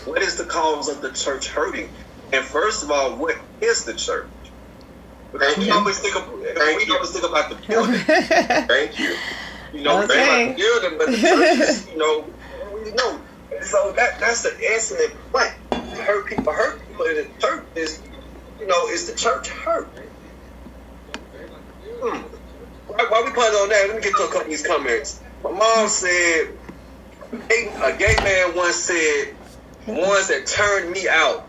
what is the cause of the church hurting? And first of all, what is the church? Because we always think about the building. Thank you. You know, we think about the building, but the church is, you know, we know. And so that's the incident. What hurt people in the church is, you know, is the church hurt? While we put on that, let me get to a couple of these comments. My mom said, a gay man once said, ones that turned me out.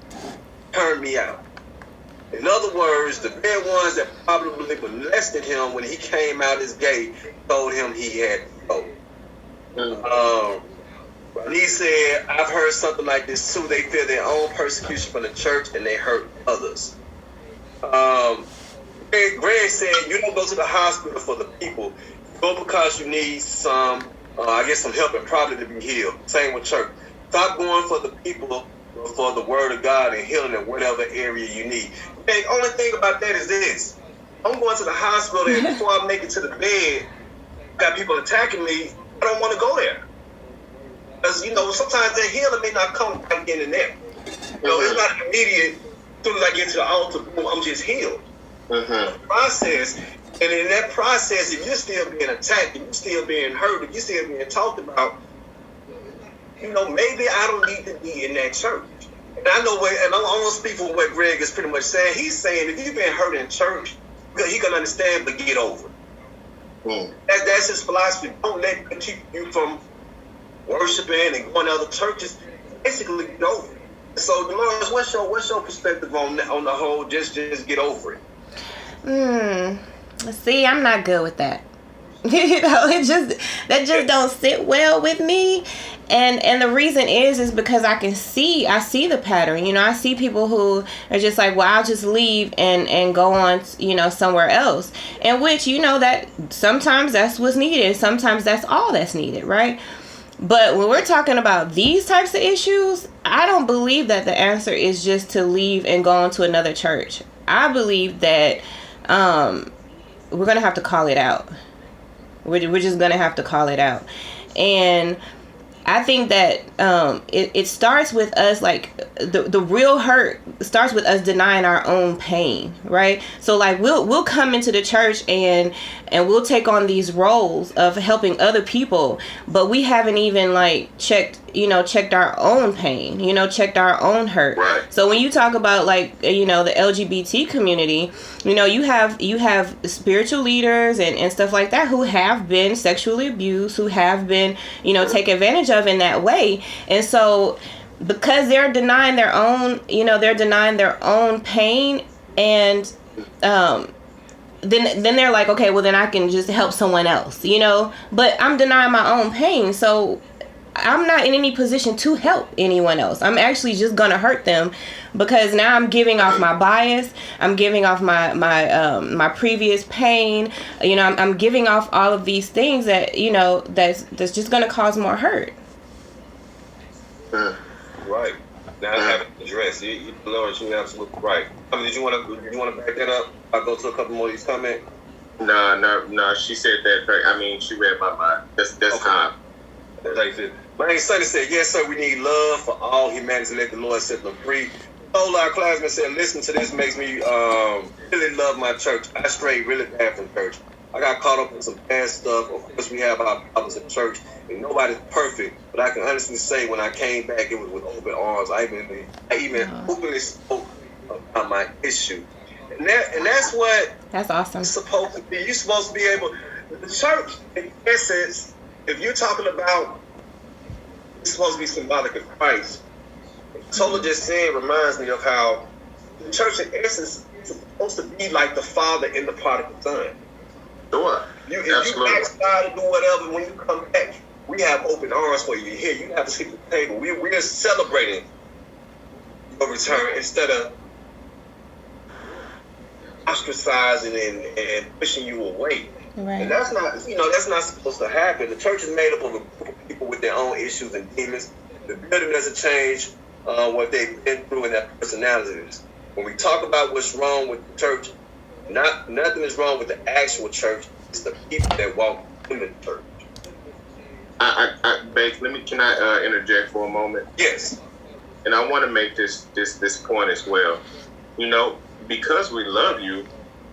In other words, the very ones that probably molested him when he came out as gay told him he had to go. He said, I've heard something like this too. They fear their own persecution from the church and they hurt others. Greg said, you don't go to the hospital for the people. You go because you need some help and probably to be healed. Same with church. Stop going for the people, for the word of God and healing in whatever area you need. The only thing about that is this. I'm going to the hospital and before I make it to the bed, got people attacking me. I don't want to go there. Because, you know, sometimes that healing may not come right in there. You know, it's not immediate. As soon as I get to the altar, boom, I'm just healed. Process. And in that process, if you're still being attacked, if you're still being hurt, if you're still being talked about, you know, maybe I don't need to be in that church. And I know and I'm going to speak for what Greg is pretty much saying. He's saying if you've been hurt in church, he can understand, but get over it. That's his philosophy. Don't let it keep you from worshiping and going to other churches. Basically, get over it. So, Dolores, what's your perspective on the whole? Just get over it. See, I'm not good with that. You know, that just don't sit well with me. And the reason is because I see the pattern. You know, I see people who are just like, well, I'll just leave and go on, you know, somewhere else. And which, you know, that sometimes that's what's needed. Sometimes that's all that's needed, right? But when we're talking about these types of issues, I don't believe that the answer is just to leave and go on to another church. I believe that we're going to have to call it out. We're just going to have to call it out. And I think that it starts with us, like, the real hurt starts with us denying our own pain, right? So, like, we'll come into the church and we'll take on these roles of helping other people, but we haven't even, like, checked our own pain, you know, checked our own hurt. Right. So when you talk about, like, you know, the LGBT community, you know, you have spiritual leaders and stuff like that who have been sexually abused, who have been, you know, taken advantage of in that way. And so because they're denying their own pain, and then they're like, okay, well, then I can just help someone else, you know, but I'm denying my own pain. So I'm not in any position to help anyone else. I'm actually just gonna hurt them, because now I'm giving off my bias. I'm giving off my previous pain. You know, I'm giving off all of these things that, you know, that's just gonna cause more hurt. Right. Now I haven't addressed. Lawrence, you're absolutely right. I mean, did you want to back that up? I'll go to a couple more of these comments. No. She said that. I mean, she read my mind. That's okay. Time. My name Sonny said, yes, sir, we need love for all humanity. Let the Lord set them free. Our classmate said, listen to this makes me really love my church. I strayed really bad from church. I got caught up in some bad stuff. Of course, we have our problems in church, and nobody's perfect. But I can honestly say, when I came back, it was with open arms. I even openly spoke about my issue, and that's awesome. It's supposed to be. You're supposed to be able. The church, in essence, if you're talking about, it's supposed to be symbolic of Christ. Tola just said reminds me of how the church, in essence, is supposed to be like the father in the prodigal son. Sure. If you backslide to do whatever, when you come back, we have open arms for you. Here, you have to sit at the table. We're celebrating your return instead of ostracizing and pushing you away. Right. And that's not supposed to happen. The church is made up of a group of people with their own issues and demons. The building doesn't change what they've been through in their personalities. When we talk about what's wrong with the church, nothing is wrong with the actual church. It's the people that walk in the church. Bates, can I interject for a moment? Yes. and I want to make this point as well. You know, because we love you,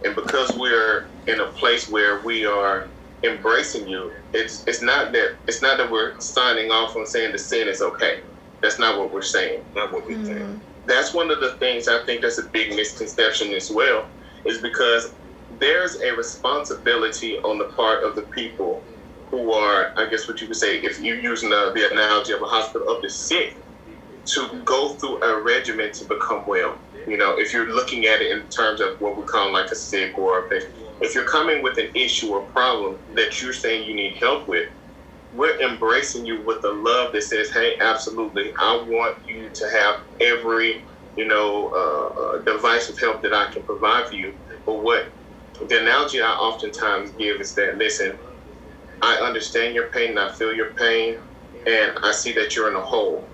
and because we're in a place where we are embracing you, it's not that we're signing off on saying the sin is okay. That's not what we're saying. Not what we're saying. That's one of the things I think that's a big misconception as well, is because there's a responsibility on the part of the people who are, I guess what you could say, if you're using the analogy of a hospital, of the sick, to go through a regimen to become well. You know, if you're looking at it in terms of what we call like a sick or a patient, if you're coming with an issue or problem that you're saying you need help with, we're embracing you with the love that says, hey, absolutely, I want you to have every, device of help that I can provide for you. But what the analogy I oftentimes give is that, listen, I understand your pain and I feel your pain and I see that you're in a hole.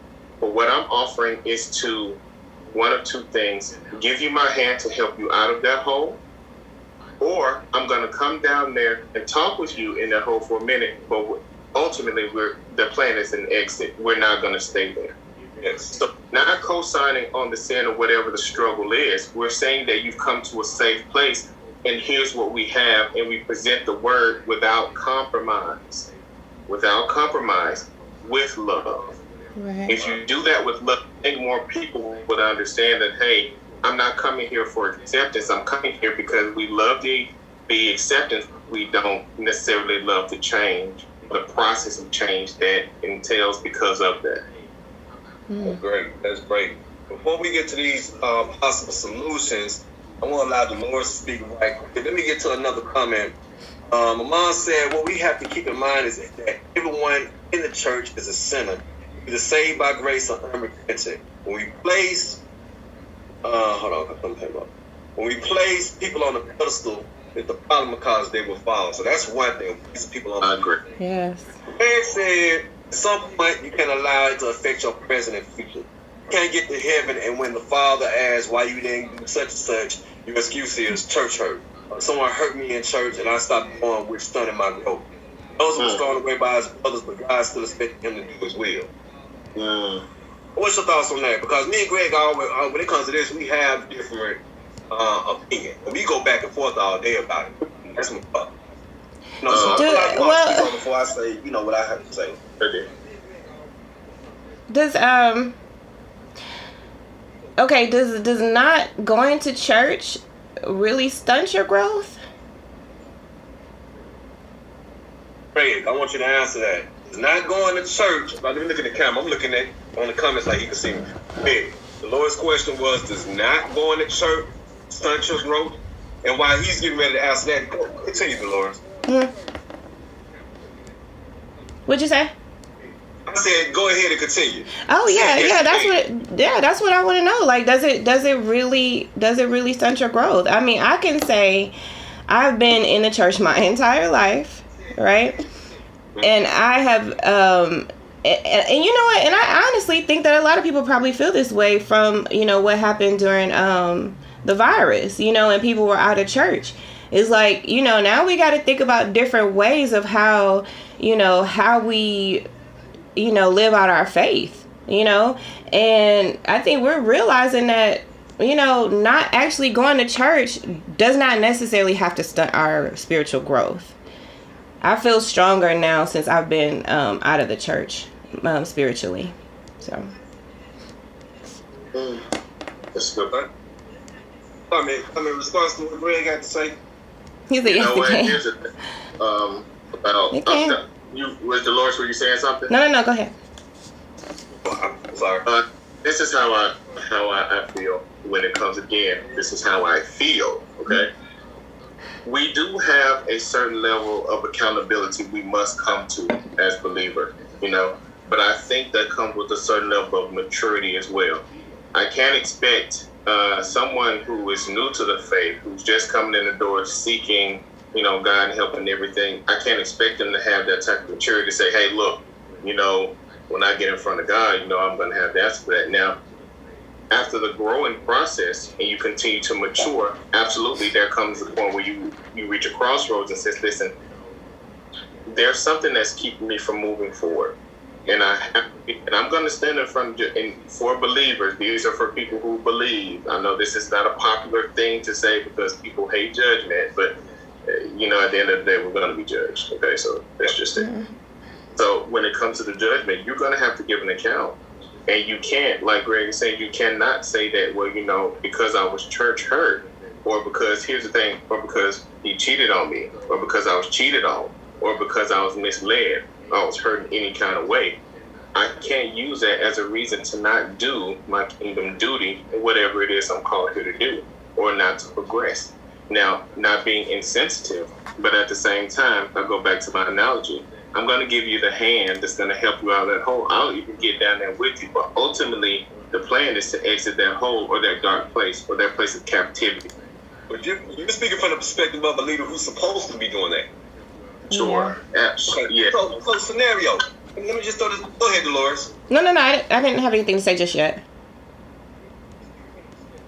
But what I'm offering is to, one of two things, give you my hand to help you out of that hole, or I'm going to come down there and talk with you in that hole for a minute, but ultimately the plan is an exit. We're not going to stay there. Yes. So not co-signing on the sin or whatever the struggle is, we're saying that you've come to a safe place and here's what we have, and we present the word without compromise, with love. Right. If you do that with love, I think more people would understand that, hey, I'm not coming here for acceptance. I'm coming here because we love the acceptance. We don't necessarily love the change, the process of change that entails because of that. That's great. That's great. Before we get to these possible solutions, I want to allow Dolores to speak right quick. Let me get to another comment. Mama said, what we have to keep in mind is that everyone in the church is a sinner, either saved by grace or unrepentant. When we place, when we place people on the pedestal, it's the problem because they will fall. So that's one thing. People on the pedestal. Yes. Man said, at some point you can allow it to affect your present and future. You can't get to heaven, and when the Father asks why you didn't do such and such, your excuse is church hurt. Someone hurt me in church and I stopped going, which stunted my growth. Those were thrown away by his brothers, but God still expected him to do his will. What's your thoughts on that? Because me and Greg, always, when it comes to this, we have different opinions. We go back and forth all day about it. That's my thought. So I feel before I say, what I have to say. Okay. Does not going to church really stunt your growth? Craig, I want you to answer that. Does not going to church, let me look at the camera, I'm looking at on the comments like you can see me. Big. The Lord's question was, does not going to church stunt your growth? And while he's getting ready to answer that, continue, Dolores. What'd you say? I said, go ahead and continue. Oh yeah, that's what I want to know. Like, does it really stunt your growth? I mean, I can say I've been in the church my entire life, right? And I have, and you know what? And I honestly think that a lot of people probably feel this way from what happened during the virus, and people were out of church. It's like, now we got to think about different ways of how we live out our faith, and I think we're realizing that, not actually going to church does not necessarily have to stunt our spiritual growth. I feel stronger now since I've been out of the church spiritually. So. That's good. I mean, in response to what Greg got to say. He's like, yes, what? Here's a thing. Was Dolores, were you saying something? No, go ahead. I'm sorry. This is how I feel when it comes again. This is how I feel, okay? We do have a certain level of accountability we must come to as believers, but I think that comes with a certain level of maturity as well. I can't expect someone who is new to the faith, who's just coming in the door seeking, God help and everything, I can't expect them to have that type of maturity to say, hey, look, when I get in front of God, I'm going to have the answer for that. Now, after the growing process and you continue to mature, absolutely, there comes the point where you reach a crossroads and says, listen, there's something that's keeping me from moving forward. And I'm going to stand in front of you. And for believers, these are for people who believe. I know this is not a popular thing to say because people hate judgment, but at the end of the day, we're going to be judged. Okay, so that's just it. So when it comes to the judgment, you're going to have to give an account. And you can't, like Greg said, you cannot say that, well, because I was church hurt, or because, here's the thing, or because he cheated on me, or because I was cheated on, or because I was misled, I was hurt in any kind of way. I can't use that as a reason to not do my kingdom duty, whatever it is I'm called here to do, or not to progress. Now, not being insensitive, but at the same time, I go back to my analogy. I'm going to give you the hand that's going to help you out of that hole. I'll even get down there with you, but ultimately, the plan is to exit that hole or that dark place or that place of captivity. But you're speaking from the perspective of a leader who's supposed to be doing that. Sure. Yeah. Okay. Yeah. So scenario. Let me just throw this. Go ahead, Dolores. No. I didn't have anything to say just yet.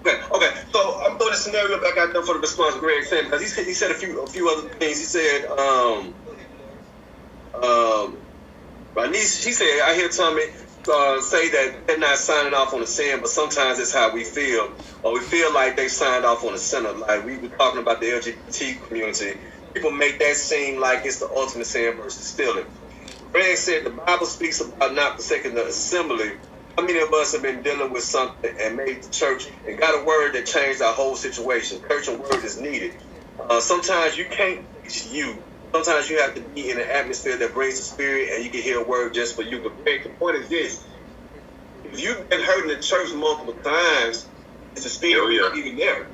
Okay. So I'm throwing the scenario back out there for the response Greg said, because he said a few other things. He said, my niece, she said, I hear Tommy say that they're not signing off on the sin, but sometimes it's how we feel, or we feel like they signed off on the sinner. Like we were talking about the LGBT community, people make that seem like it's the ultimate sin versus stealing. Greg said the Bible speaks about not forsaking the assembly. How many of us have been dealing with something and made the church and got a word that changed our whole situation? Church and word is needed. Sometimes you can't reach you. Sometimes you have to be in an atmosphere that brings the spirit, and you can hear a word just for you. But the point is this: if you've been hurt in the church multiple times, it's the spirit not even there.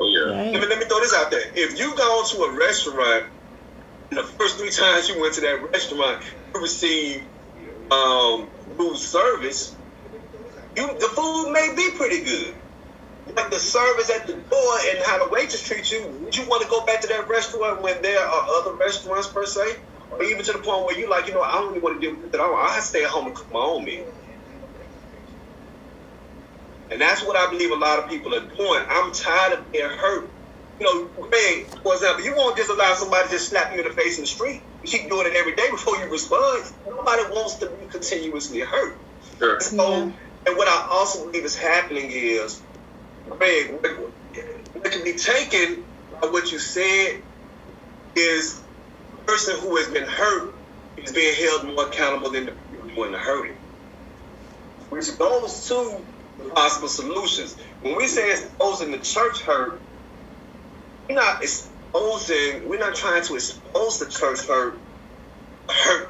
Oh yeah. Let me throw this out there. If you go to a restaurant, and the first 3 times you went to that restaurant, you received food service, the food may be pretty good. But the service at the door and how the waitress treats you, would you want to go back to that restaurant when there are other restaurants per se? Or even to the point where you're like, I don't really want to deal with it. I stay at home and cook my own meal. And that's what I believe a lot of people are doing. I'm tired of being hurt. Greg, for example, you won't just allow somebody to just slap you in the face in the street. You keep doing it every day before you respond. Nobody wants to be continuously hurt. Sure. So, and what I also believe is happening is, Greg, what can be taken by what you said is the person who has been hurt is being held more accountable than the people doing the hurting, which goes to the possible solutions. When we say exposing the church hurt, we're not trying to expose the church hurt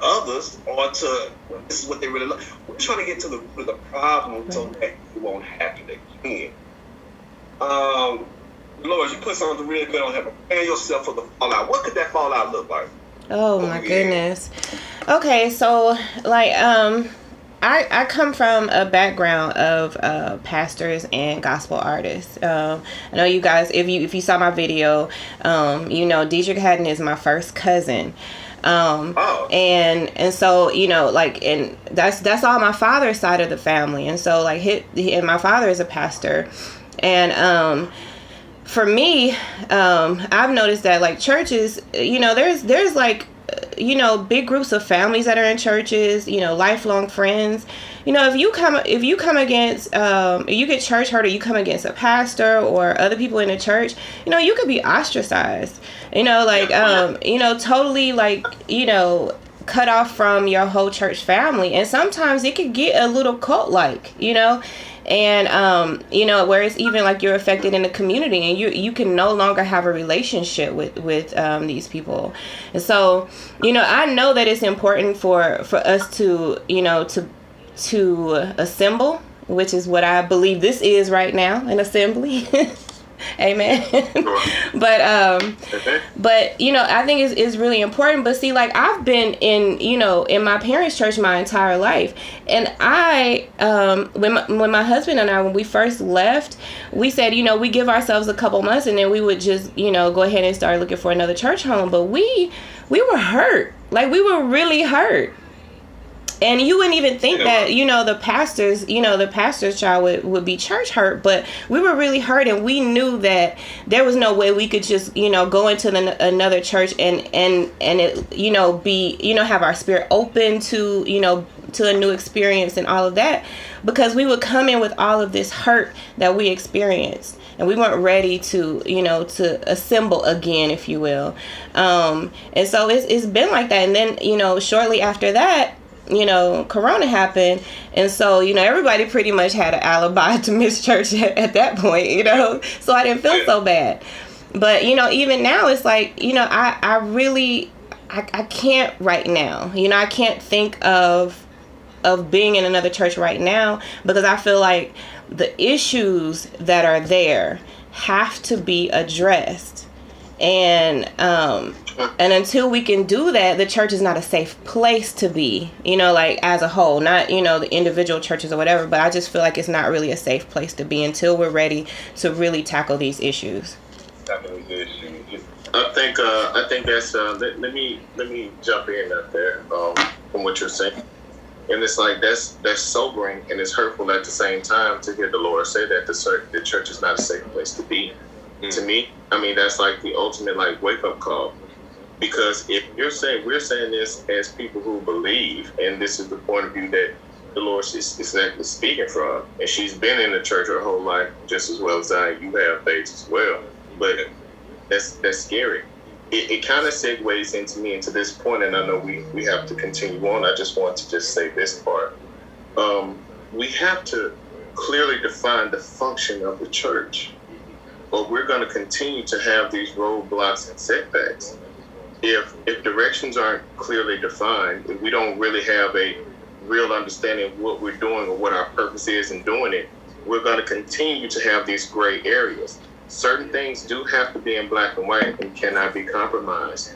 others or to this is what they really love. We're trying to get to the root of the problem so that it won't happen again. Lord, you put something really good on here. Prepare yourself for the fallout. What could that fallout look like? Oh my goodness. Okay, so I come from a background of pastors and gospel artists. I know you guys, if you saw my video, Deidre Haddon is my first cousin. And so, and that's all my father's side of the family. And so and my father is a pastor. And for me, I've noticed that churches, there's big groups of families that are in churches, lifelong friends. If you come against, you get church hurt, or you come against a pastor or other people in the church, you could be ostracized, totally cut off from your whole church family. And sometimes it could get a little cult-like, and where it's even you're affected in the community, and you can no longer have a relationship with these people. And so I know that it's important for us to to assemble, which is what I believe this is right now, an assembly. Amen. But I think it's really important. But see, I've been in my parents' church my entire life, and I when my husband and I, when we first left, we said we give ourselves a couple months, and then we would just go ahead and start looking for another church home. But we were hurt, we were really hurt. And you wouldn't even think that, the pastor's child would be church hurt, but we were really hurt, and we knew that there was no way we could just, go into another church and it, be, have our spirit open to, to a new experience and all of that, because we would come in with all of this hurt that we experienced, and we weren't ready to, to assemble again, if you will. And so it's been like that. And then, shortly after that, Corona happened. And so, everybody pretty much had an alibi to miss church at that point, so I didn't feel so bad. But, even now it's like, I really can't right now, I can't think of being in another church right now, because I feel like the issues that are there have to be addressed. And until we can do that, the church is not a safe place to be, like as a whole, not, the individual churches or whatever, but I just feel like it's not really a safe place to be until we're ready to really tackle these issues. I think that's, let me jump in up there, from what you're saying. And it's like, that's sobering, and it's hurtful at the same time to hear the Lord say that the church is not a safe place to be. To me, I mean, that's like the ultimate wake up call. Because if we're saying this as people who believe, and this is the point of view that the Lord is exactly speaking from, and she's been in the church her whole life just as well as you have, Bates, as well. But that's scary. It kind of segues into this point, and I know we have to continue on. I just want to say this part. We have to clearly define the function of the church, or we're going to continue to have these roadblocks and setbacks. If directions aren't clearly defined, if we don't really have a real understanding of what we're doing or what our purpose is in doing it, we're going to continue to have these gray areas. Certain things do have to be in black and white and cannot be compromised.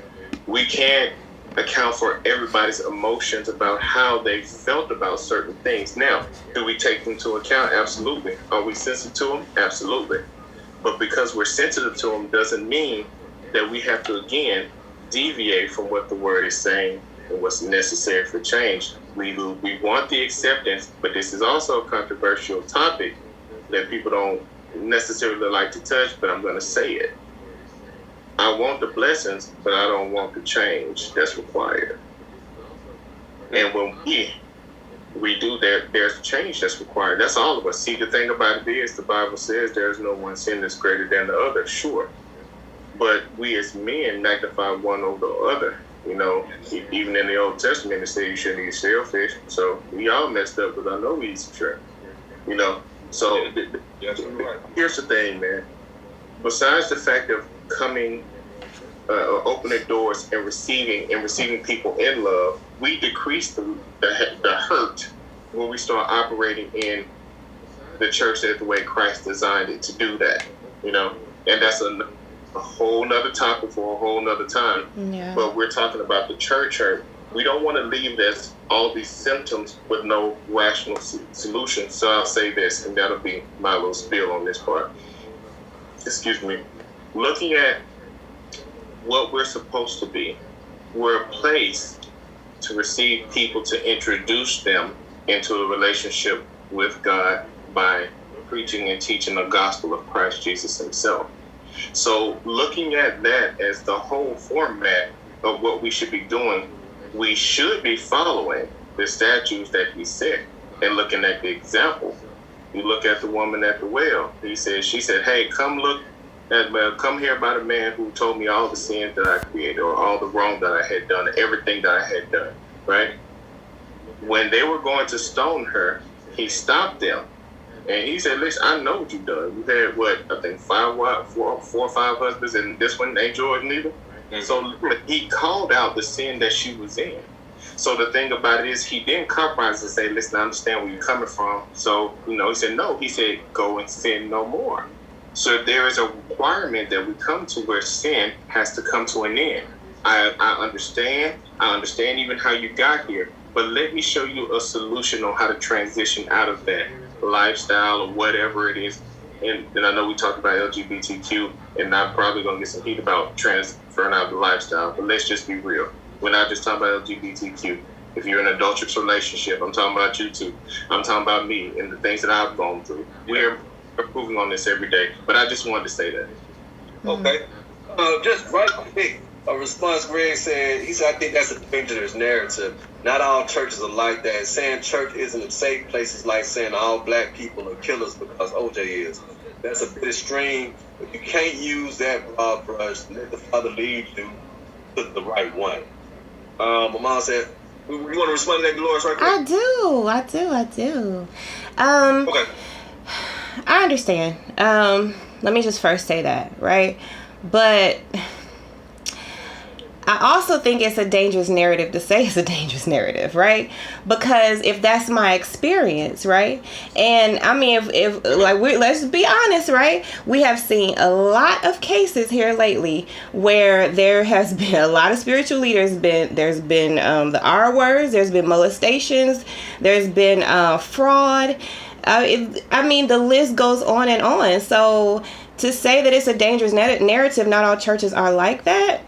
We can't account for everybody's emotions about how they felt about certain things. Now, do we take them into account? Absolutely. Are we sensitive to them? Absolutely. But because we're sensitive to them doesn't mean that we have to, again, deviate from what the word is saying and what's necessary for change. We want the acceptance, but this is also a controversial topic that people don't necessarily like to touch, but I'm going to say it. I want the blessings, but I don't want the change that's required. And when we do that, there's change that's required. That's all of us. See, the thing about it is, the Bible says there's no one sin that's greater than the other, sure. But we as men magnify one over the other. Even in the Old Testament, it says you shouldn't eat shellfish. So we all messed up, but I know we eat some shrimp. So here's the thing, man. Besides the fact of coming, opening doors and receiving people in love, we decrease the hurt when we start operating in the church the way Christ designed it to do that. And that's a whole nother topic for a whole nother time. Yeah. But we're talking about the church hurt. We don't want to leave this all these symptoms with no rational solution. So I'll say this, and that'll be my little spiel on this part. Excuse me. Looking at what we're supposed to be, we're a place to receive people, to introduce them into a relationship with God by preaching and teaching the gospel of Christ Jesus himself. So looking at that as the whole format of what we should be doing, we should be following the statutes that he set and looking at the example. You look at the woman at the well. She said, hey, come hear about a man who told me all the sins that I created, or all the wrong that I had done, everything that I had done, right? When they were going to stone her, he stopped them. And he said, listen, I know what you've done. You had, I think 4 or 5 husbands, and this one ain't Jordan either. Mm-hmm. So he called out the sin that she was in. So the thing about it is, he didn't compromise and say, listen, I understand where you're coming from. So, he said, no. He said, go and sin no more. So there is a requirement that we come to where sin has to come to an end. I understand even how you got here, but let me show you a solution on how to transition out of that lifestyle or whatever it is. And I know we talked about LGBTQ, and I'm probably going to get some heat about transferring out the lifestyle, but let's just be real. We're not just talking about LGBTQ. If you're in an adulterous relationship, I'm talking about you too. I'm talking about me and the things that I've gone through. We're improving on this every day. But I just wanted to say that. Okay. Just right quick, a response Greg said, he said, I think that's a dangerous narrative. Not all churches are like that. Saying church isn't a safe place is like saying all black people are killers because OJ is. That's a bit extreme, but you can't use that broad brush. Let the Father lead you to the right one. My mom said, you want to respond to that, Dolores, right quick? I do. Okay. I understand. Let me just first say that, right? But I also think it's a dangerous narrative to say it's a dangerous narrative, right? Because if that's my experience, right? And I mean, if like, let's be honest, right? We have seen a lot of cases here lately where there has been a lot of spiritual leaders. There's been the R words, there's been molestations, there's been fraud. I mean, the list goes on and on. So to say that it's a dangerous narrative, not all churches are like that.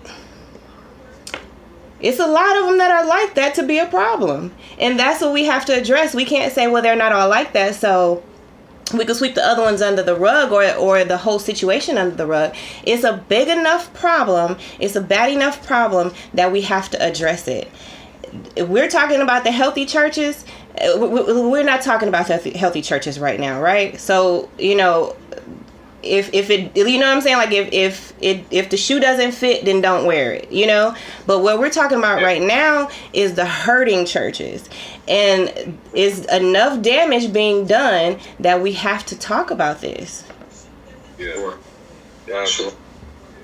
It's a lot of them that are like that to be a problem. And that's what we have to address. We can't say, well, they're not all like that, so we can sweep the other ones under the rug or the whole situation under the rug. It's a big enough problem. It's a bad enough problem that we have to address it. If we're talking about the healthy churches, we're not talking about healthy churches right now, right? So, if it, you know what I'm saying? Like if the shoe doesn't fit, then don't wear it, But what we're talking about right now is the hurting churches, and is enough damage being done that we have to talk about this. Yeah, sure.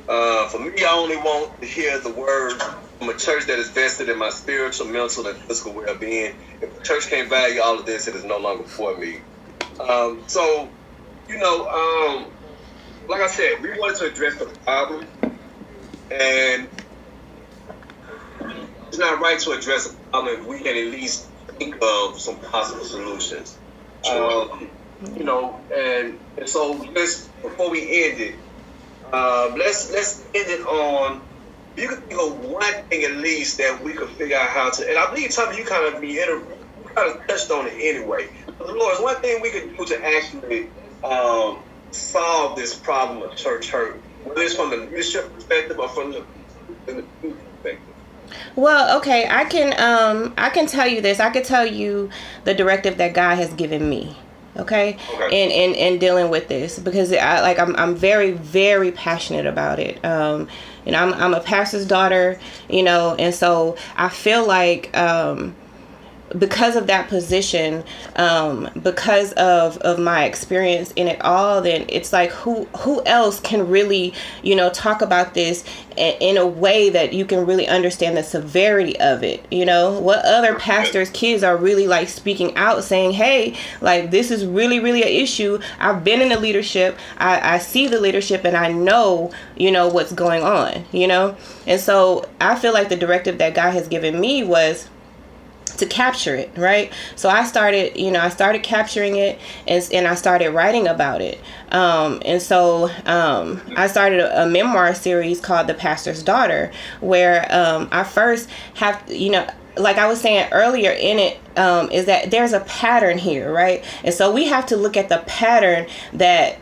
For me, I only want to hear the word from a church that is vested in my spiritual, mental, and physical well-being. If the church can't value all of this, it is no longer for me. Like I said, we wanted to address the problem, and it's not right to address a problem if we can at least think of some possible solutions. And so before we end it, let's end it on, you can think of one thing at least that we could figure out how to, and I believe, Tommy, you kind of touched on it anyway. But Dolores, one thing we could do to actually solve this problem of church hurt, whether it's from the leadership perspective or from the perspective. Well, okay, I can tell you this. I could tell you the directive that God has given me. Okay. In dealing with this, because I'm very, very passionate about it. I'm a pastor's daughter, and so I feel like because of that position, because of my experience in it all, then it's like who else can really, talk about this in a way that you can really understand the severity of it. What other pastors' kids are really like speaking out, saying, hey, like, this is really, really an issue. I've been in the leadership. I see the leadership, and I know, what's going on, And so I feel like the directive that God has given me was to capture it, right? So I started capturing it, and I started writing about it. I started a memoir series called The Pastor's Daughter, where I first have, like I was saying earlier in it, is that there's a pattern here, right? And so we have to look at the pattern that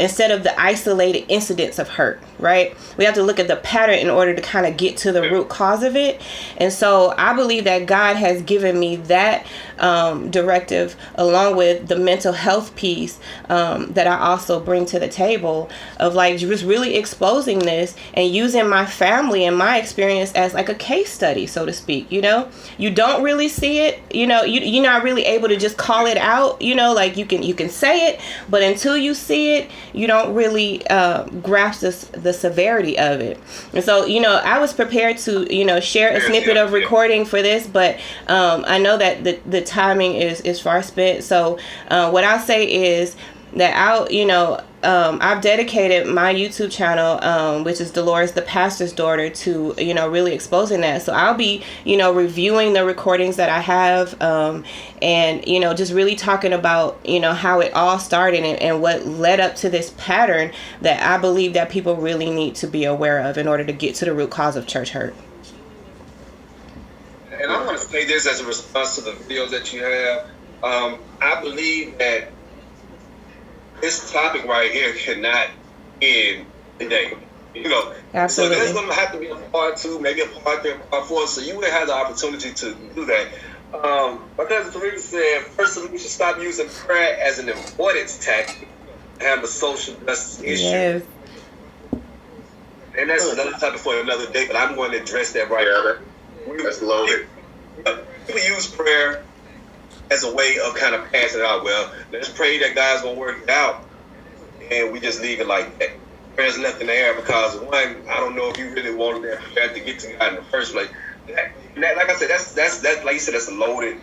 instead of the isolated incidents of hurt, right? We have to look at the pattern in order to kind of get to the root cause of it. And so I believe that God has given me that directive, along with the mental health piece that I also bring to the table, of like just really exposing this and using my family and my experience as like a case study, so to speak. You don't really see it, you're not really able to just call it out, like you can say it, but until you see it, you don't really grasp the severity of it. And so, I was prepared to, share a snippet of recording for this, but I know that the timing is far spent. So what I'll say is that I've dedicated my YouTube channel, which is Dolores the Pastor's Daughter, to, really exposing that. So I'll be, reviewing the recordings that I have, and, just really talking about, how it all started and what led up to this pattern that I believe that people really need to be aware of in order to get to the root cause of church hurt. And I want to to say this as a response to the videos that you have. I believe that this topic right here cannot end today. You know, Absolutely. so there's going to have to be a part 2, maybe a part 3, a part 4. So you would have the opportunity to do that. Because Teresa said, firstly, we should stop using prayer as an avoidance tactic to handle social justice issues. Yes. And that's another topic for another day, but I'm going to address that right now. That's loaded. People use prayer as a way of kind of passing it out. Well, let's pray that God's going to work it out. And we just leave it like that. Prayer's left in the air because, one, I don't know if you really wanted that prayer to get to God in the first place. That, like I said, that's like you said, that's a loaded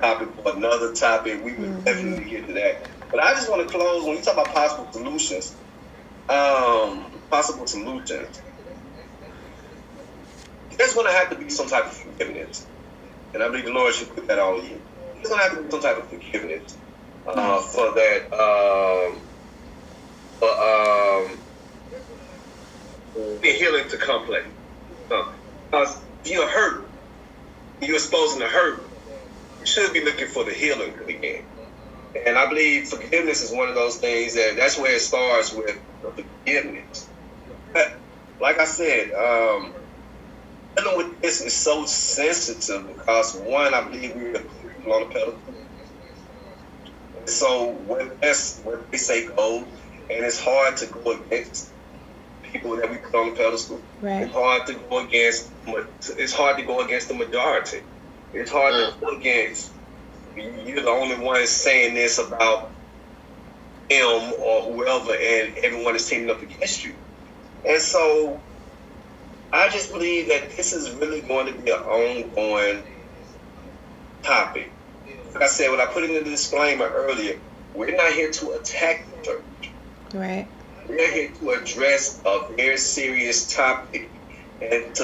topic for another topic. We would definitely get to that. But I just want to close, when you talk about possible solutions, there's going to have to be some type of forgiveness. And I believe the Lord should put that on you. There's going to have to be some type of forgiveness for that, the healing to come play. Because if you're hurt, you're exposing the hurt, you should be looking for the healing to begin. And I believe forgiveness is one of those things that's where it starts with forgiveness. But like I said, dealing with this is so sensitive because, one, I believe we're people on the pedestal. So when they say goes, and it's hard to go against people that we put on the pedestal. Right. It's hard to go against the majority. It's hard to go against, you're the only one saying this about him or whoever, and everyone is teaming up against you. And so I just believe that this is really going to be an ongoing topic. Like I said, when I put it in the disclaimer earlier, we're not here to attack the church. Right. We're here to address a very serious topic and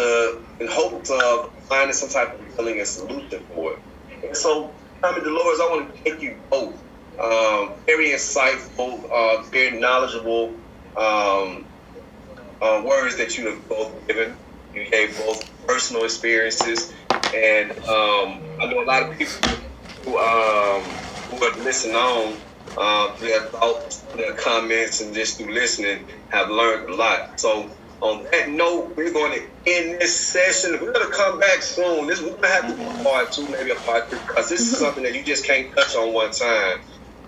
in hopes of finding some type of healing and solution for it. And so, Tommy Dolores, I want to thank you both. Very insightful, very knowledgeable words that you have both given. You gave both personal experiences, and I know a lot of people who have listened on, their thoughts, their comments, and just through listening have learned a lot. So on that note, we're going to end this session. We're going to come back soon. We're going to have to do a part 2, maybe a part 3, because this is something that you just can't touch on one time,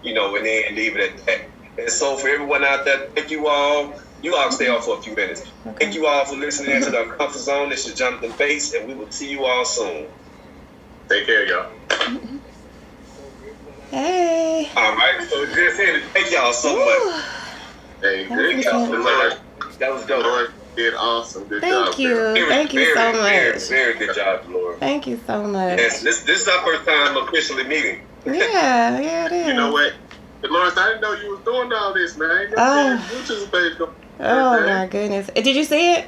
and then leave it at that. And so for everyone out there, thank you all. You all can stay on for a few minutes. Okay. Thank you all for listening to the Uncomfort Zone. This is Jonathan Bates, and we will see you all soon. Take care, y'all. Hey. All right. So just thank y'all so much. Hey, good job. That was dope. Lord did awesome. Good Thank job. you. Thank you so much. Very good job, Laura. Thank you so much. Yes, this is our first time officially meeting. Yeah, it is. You know what? Lawrence, I didn't know you was doing all this, man. Oh my goodness. Did you see it?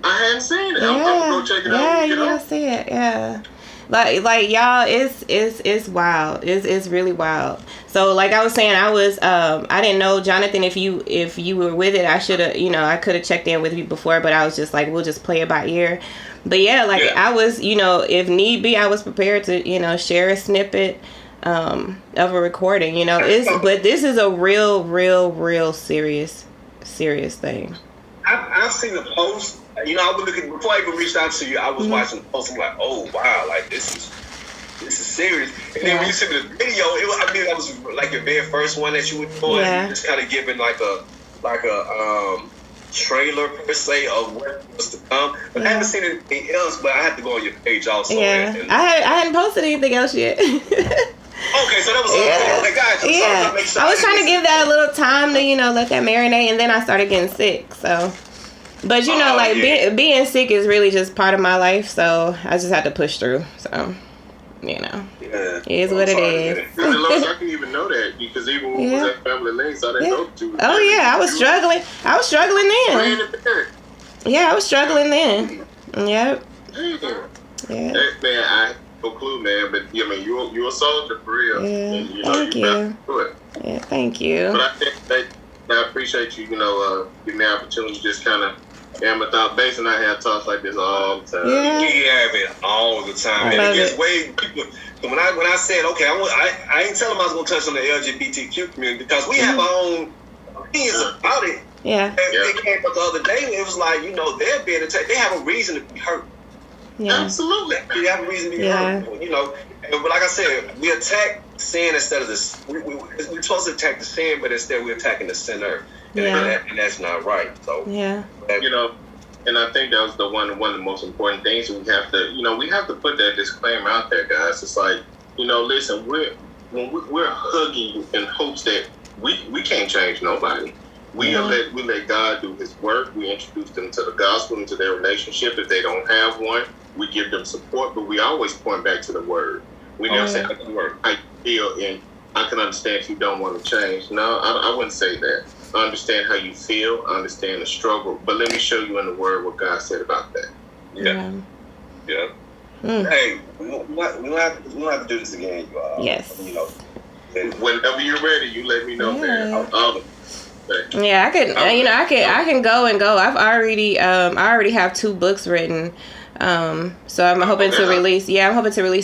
I hadn't seen it. Yeah. I'm gonna go check it out. Yeah, you gotta see it. Yeah. Like y'all, it's wild. It's really wild. So like I was saying, I didn't know, Jonathan, if you were with it, I should have, I could have checked in with you before, but I was just like, we'll just play it by ear. But yeah, I was, if need be, I was prepared to, share a snippet of a recording, but this is a real serious thing. I've seen the post. I was looking before I even reached out to you. I was watching the post. I'm like, oh wow, like this is serious. And then when you see the video, that was like your very first one that you were doing. Yeah. You just kind of giving like a trailer per se of what was to come. But I haven't seen anything else. But I have to go on your page also. Yeah, I hadn't posted anything else yet. Okay, so that was okay. Gotcha. Yeah, So I was trying to give that a little time to let that marinate, and then I started getting sick. So, but being sick is really just part of my life. So I just had to push through. So, it is what it is. I didn't even know that because even when we was at Family Links, I didn't know too. Oh yeah, I was struggling. I was struggling then. Yeah, I was struggling then. Yep. Yeah. Man, I no clue, man. But you're a soldier for real. Yeah. And, thank you. Do it. Yeah, thank you. But I appreciate you. Giving me an opportunity to just kind of Yeah, but Bass and I have talks like this all the time. Yeah. We have it all the time. I And love it gets it. way people. When I said, okay, I ain't telling them I was going to touch on the LGBTQ community because we have our own opinions about it. Yeah. And it came up the other day, and it was like, they're being attacked. They have a reason to be hurt. Yeah. Absolutely. They have a reason to be hurt. But like I said, we attack sin instead of this. We're supposed to attack the sin, but instead we're attacking the sinner. And that's not right. So and I think that was one of the most important things. We have to put that disclaimer out there, guys. It's like, listen, we're hugging in hopes that we can't change nobody. We let God do His work. We introduce them to the gospel, into their relationship. If they don't have one, we give them support, but we always point back to the word. We never say, I feel, and I can understand if you don't want to change. No, I wouldn't say that. I understand how you feel. I understand the struggle, but let me show you in the word what God said about that. Yeah. Hey, we don't have to do this again, you all. Yes. Whenever you're ready, you let me know, man. Yeah, I can go and go. I already have 2 books written. So I'm hoping to release. Yeah, I'm hoping to release